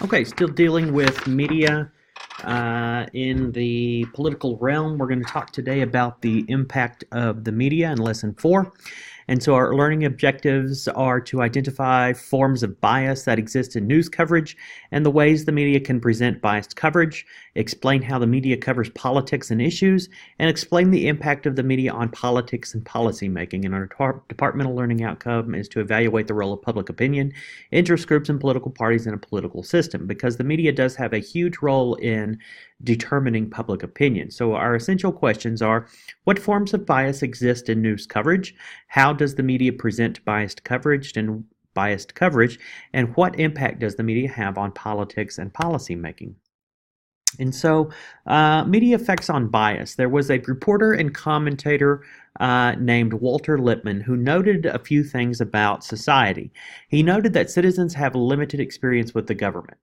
Okay, still dealing with media in the political realm. We're going to talk today about the impact of the media in lesson 4. And so our learning objectives are to identify forms of bias that exist in news coverage and the ways the media can present biased coverage, explain how the media covers politics and issues, and explain the impact of the media on politics and policymaking. And our departmental learning outcome is to evaluate the role of public opinion, interest groups, and political parties in a political system, because the media does have a huge role in determining public opinion. So our essential questions are: what forms of bias exist in news coverage? How does the media present biased coverage, and what impact does the media have on politics and policy making? And so, media effects on bias. There was a reporter and commentator named Walter Lippmann who noted a few things about society. He noted that citizens have limited experience with the government.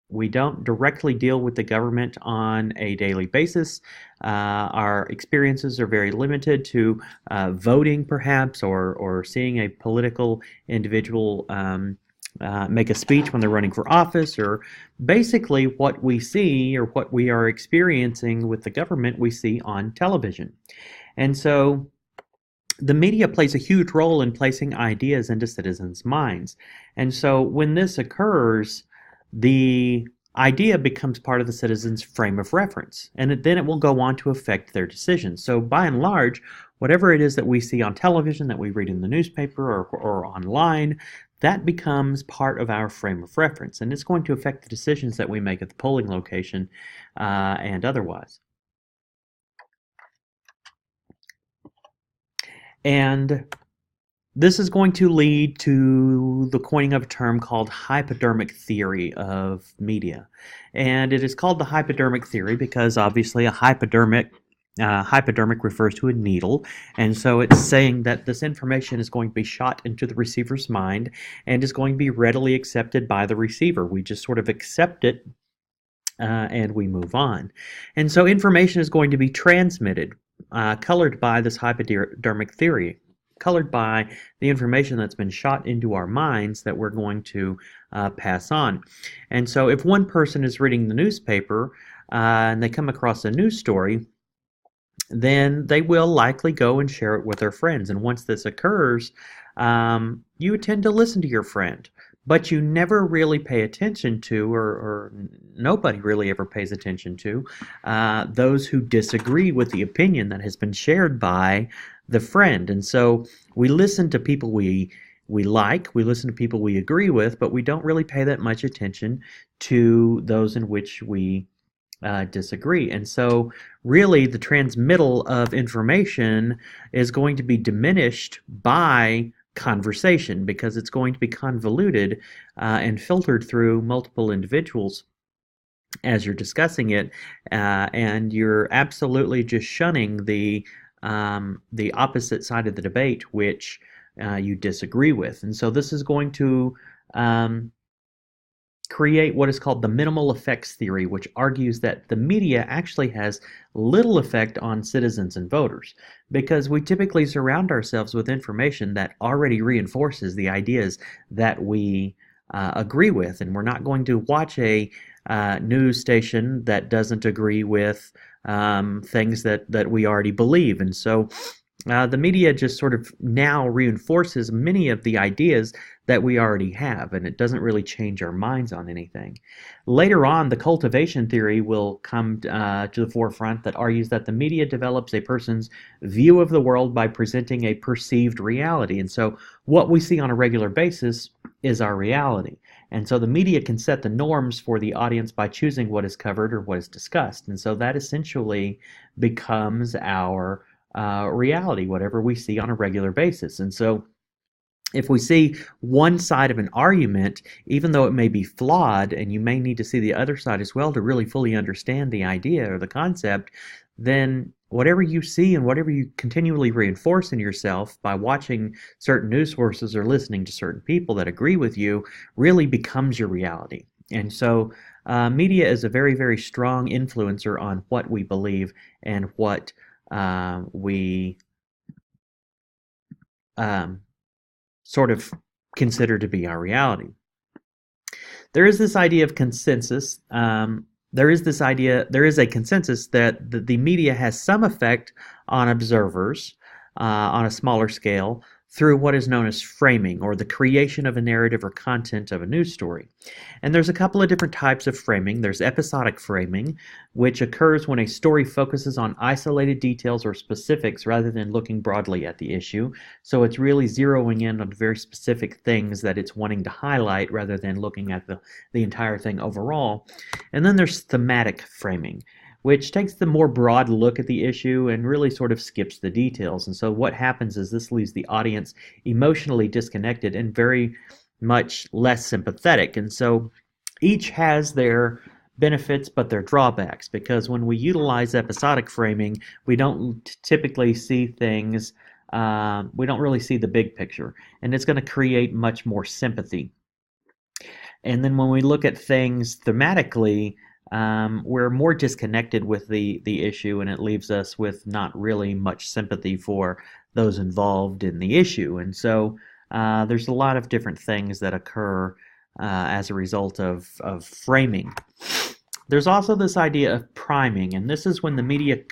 We don't directly deal with the government on a daily basis. Our experiences are very limited to voting, perhaps, or seeing a political individual make a speech when they're running for office, or basically what we see or what we are experiencing with the government, we see on television. And so the media plays a huge role in placing ideas into citizens' minds. And so when this occurs, the idea becomes part of the citizen's frame of reference, and then it will go on to affect their decisions. So by and large, whatever it is that we see on television, that we read in the newspaper or online, that becomes part of our frame of reference, and it's going to affect the decisions that we make at the polling location and otherwise. And this is going to lead to the coining of a term called hypodermic theory of media. And it is called the hypodermic theory because obviously a hypodermic refers to a needle, and so it's saying that this information is going to be shot into the receiver's mind and is going to be readily accepted by the receiver. We just sort of accept it and we move on. And so information is going to be transmitted, colored by this hypodermic theory, colored by the information that's been shot into our minds that we're going to pass on. And so if one person is reading the newspaper and they come across a news story, then they will likely go and share it with their friends. And once this occurs, you tend to listen to your friend, but you never really pay attention to, or nobody really ever pays attention to, those who disagree with the opinion that has been shared by the friend. And so we listen to people we like, we listen to people we agree with, but we don't really pay that much attention to those in which we disagree. And so really the transmittal of information is going to be diminished by conversation, because it's going to be convoluted and filtered through multiple individuals as you're discussing it, and you're absolutely just shunning the opposite side of the debate, which you disagree with. And so this is going to create what is called the minimal effects theory, which argues that the media actually has little effect on citizens and voters, because we typically surround ourselves with information that already reinforces the ideas that we agree with, and we're not going to watch a news station that doesn't agree with things that we already believe. And so the media just sort of now reinforces many of the ideas that we already have, and it doesn't really change our minds on anything. Later on, the cultivation theory will come to the forefront, that argues that the media develops a person's view of the world by presenting a perceived reality. And so what we see on a regular basis is our reality. And so the media can set the norms for the audience by choosing what is covered or what is discussed. And so that essentially becomes our reality, whatever we see on a regular basis. And so if we see one side of an argument, even though it may be flawed, and you may need to see the other side as well to really fully understand the idea or the concept, then whatever you see and whatever you continually reinforce in yourself by watching certain news sources or listening to certain people that agree with you really becomes your reality. And so media is a very, very strong influencer on what we believe and what we sort of consider to be our reality. there is this idea of consensus. There is a consensus that the media has some effect on observers on a smaller scale through what is known as framing, or the creation of a narrative or content of a news story. And there's a couple of different types of framing. There's episodic framing, which occurs when a story focuses on isolated details or specifics rather than looking broadly at the issue. So it's really zeroing in on very specific things that it's wanting to highlight rather than looking at the entire thing overall. And then there's thematic framing, which takes the more broad look at the issue and really sort of skips the details. And so what happens is this leaves the audience emotionally disconnected and very much less sympathetic. And so each has their benefits but their drawbacks, because when we utilize episodic framing, we don't typically see things, we don't really see the big picture, and it's going to create much more sympathy. And then when we look at things thematically, we're more disconnected with the issue, and it leaves us with not really much sympathy for those involved in the issue. And so there's a lot of different things that occur as a result of framing. There's also this idea of priming, and this is when the media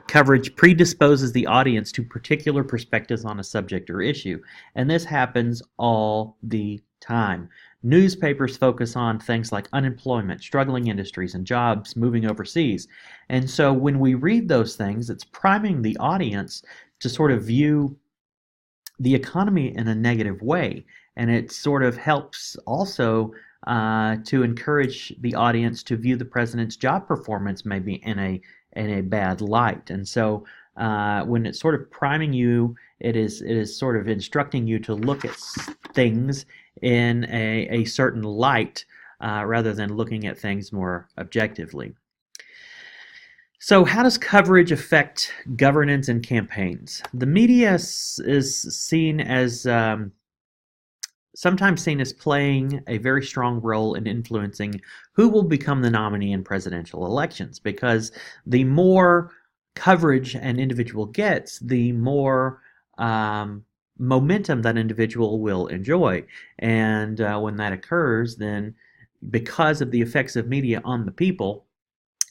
coverage predisposes the audience to particular perspectives on a subject or issue. And this happens all the time. Newspapers focus on things like unemployment, struggling industries, and jobs moving overseas. And so when we read those things, it's priming the audience to sort of view the economy in a negative way. And it sort of helps also to encourage the audience to view the president's job performance maybe in a bad light. And so when it's sort of priming you, it is sort of instructing you to look at things in a certain light rather than looking at things more objectively. So how does coverage affect governance and campaigns? The media is seen as sometimes seen as playing a very strong role in influencing who will become the nominee in presidential elections, because the more coverage an individual gets, the more momentum that individual will enjoy. And when that occurs, then because of the effects of media on the people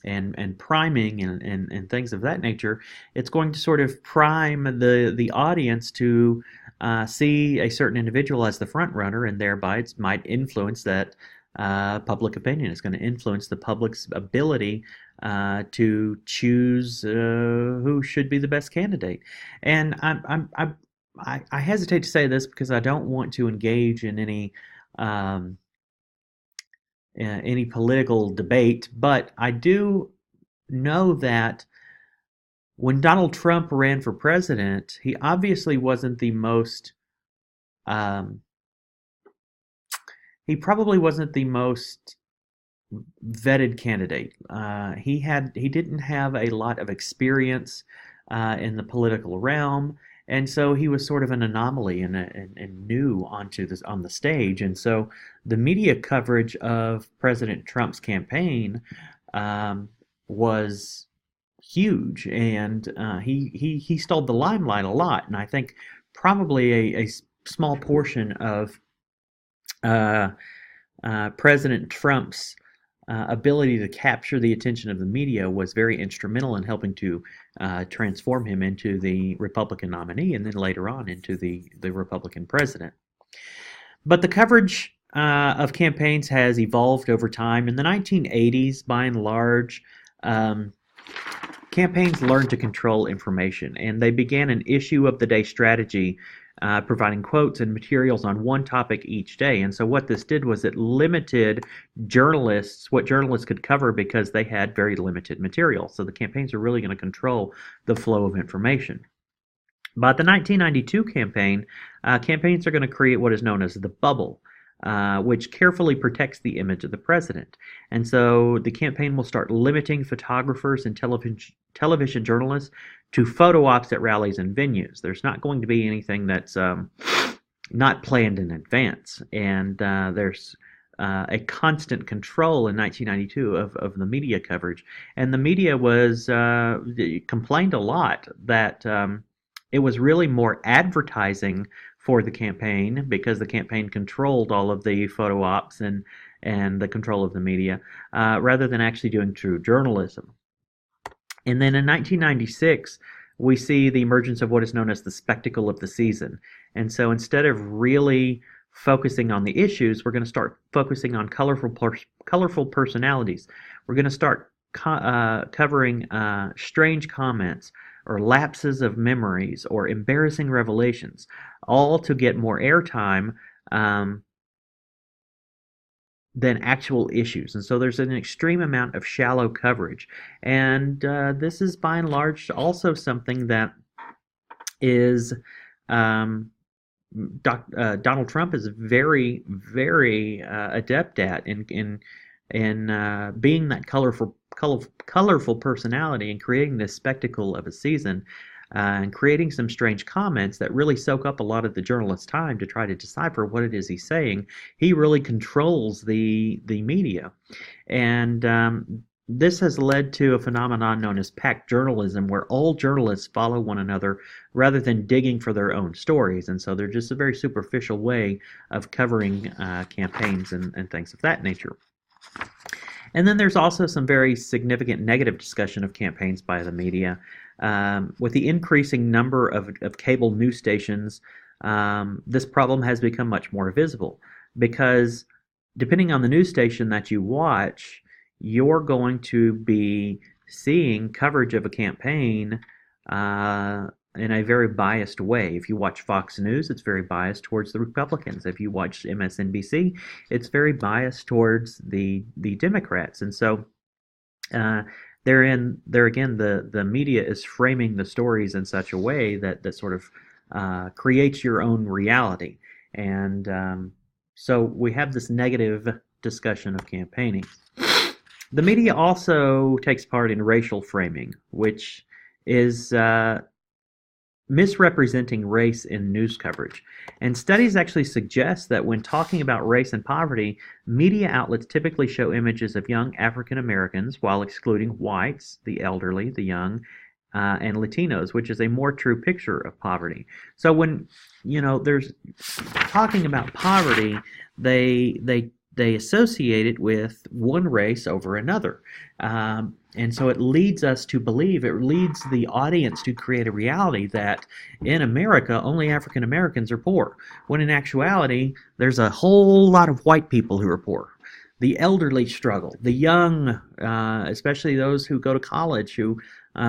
and priming and things of that nature, it's going to sort of prime the audience to see a certain individual as the front runner, and thereby it might influence that public opinion. It's going to influence the public's ability to choose who should be the best candidate. And I hesitate to say this because I don't want to engage in any political debate, but I do know that when Donald Trump ran for president, he obviously wasn't the most he probably wasn't the most vetted candidate. He didn't have a lot of experience in the political realm, and so he was sort of an anomaly and new on the stage. And so the media coverage of President Trump's campaign was huge, and he stole the limelight a lot. And I think probably a small portion of President Trump's ability to capture the attention of the media was very instrumental in helping to transform him into the Republican nominee, and then later on into the Republican president. But the coverage of campaigns has evolved over time. In the 1980s, by and large, campaigns learned to control information, and they began an issue of the day strategy, providing quotes and materials on one topic each day. And so what this did was it limited what journalists could cover, because they had very limited material. So the campaigns are really going to control the flow of information. By the 1992 campaign, campaigns are going to create what is known as the bubble, which carefully protects the image of the president. And so the campaign will start limiting photographers and television journalists to photo ops at rallies and venues. There's not going to be anything that's not planned in advance. And there's a constant control in 1992 of the media coverage. And the media complained a lot that it was really more advertising for the campaign because the campaign controlled all of the photo ops and the control of the media, rather than actually doing true journalism. And then in 1996, we see the emergence of what is known as the spectacle of the season. And so instead of really focusing on the issues, we're going to start focusing on colorful personalities. We're going to start covering strange comments or lapses of memories or embarrassing revelations, all to get more airtime than actual issues. And so there's an extreme amount of shallow coverage. And this is by and large also something that is Donald Trump is very, very adept at in being that colorful personality and creating this spectacle of a season, and creating some strange comments that really soak up a lot of the journalist's time to try to decipher what it is he's saying. He really controls the media, and this has led to a phenomenon known as pack journalism, where all journalists follow one another rather than digging for their own stories. And so they're just a very superficial way of covering campaigns and things of that nature. And then there's also some very significant negative discussion of campaigns by the media. With the increasing number of cable news stations, this problem has become much more visible because depending on the news station that you watch, you're going to be seeing coverage of a campaign in a very biased way. If you watch Fox News, it's very biased towards the Republicans. If you watch MSNBC, it's very biased towards the Democrats. And so there again, the media is framing the stories in such a way that sort of creates your own reality. And so we have this negative discussion of campaigning. The media also takes part in racial framing, which is misrepresenting race in news coverage. And studies actually suggest that when talking about race and poverty, media outlets typically show images of young African Americans while excluding whites, the elderly, the young, and Latinos, which is a more true picture of poverty. So when there's talking about poverty, they associate it with one race over another. And so it leads the audience to create a reality that in America, only African Americans are poor, when in actuality, there's a whole lot of white people who are poor. The elderly struggle. The young, especially those who go to college, who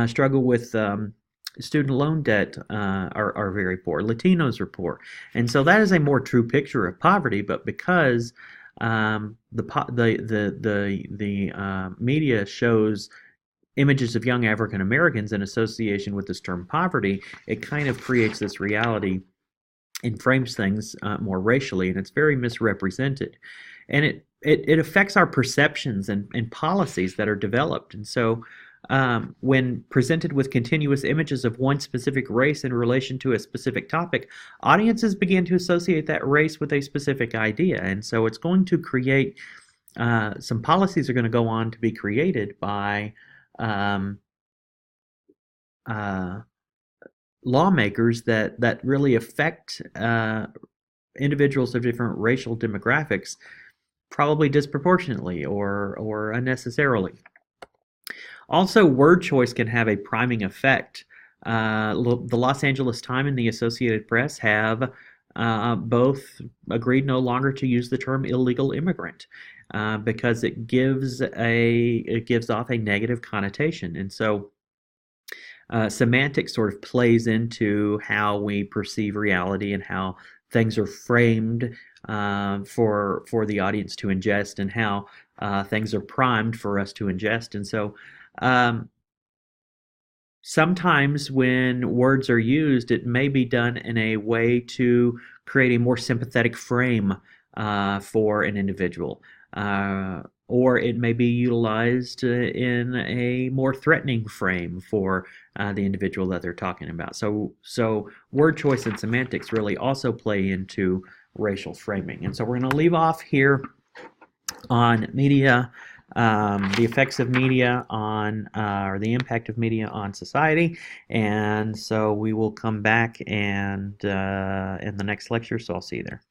struggle with student loan debt, are very poor. Latinos are poor. And so that is a more true picture of poverty, but because the media shows images of young African Americans in association with this term poverty, it kind of creates this reality and frames things more racially, and it's very misrepresented. And it affects our perceptions and policies that are developed. And so when presented with continuous images of one specific race in relation to a specific topic, audiences begin to associate that race with a specific idea. And so it's going to create, some policies are going to go on to be created by lawmakers that really affect individuals of different racial demographics, probably disproportionately or unnecessarily. Also, word choice can have a priming effect. The Los Angeles Times and the Associated Press have both agreed no longer to use the term illegal immigrant because it gives off a negative connotation. And so semantics sort of plays into how we perceive reality and how things are framed for the audience to ingest, and how things are primed for us to ingest. And so sometimes when words are used, it may be done in a way to create a more sympathetic frame for an individual, or it may be utilized in a more threatening frame for the individual that they're talking about. So word choice and semantics really also play into racial framing. And so we're going to leave off here on media the effects of media on, or the impact of media on society. And so we will come back and in the next lecture, so I'll see you there.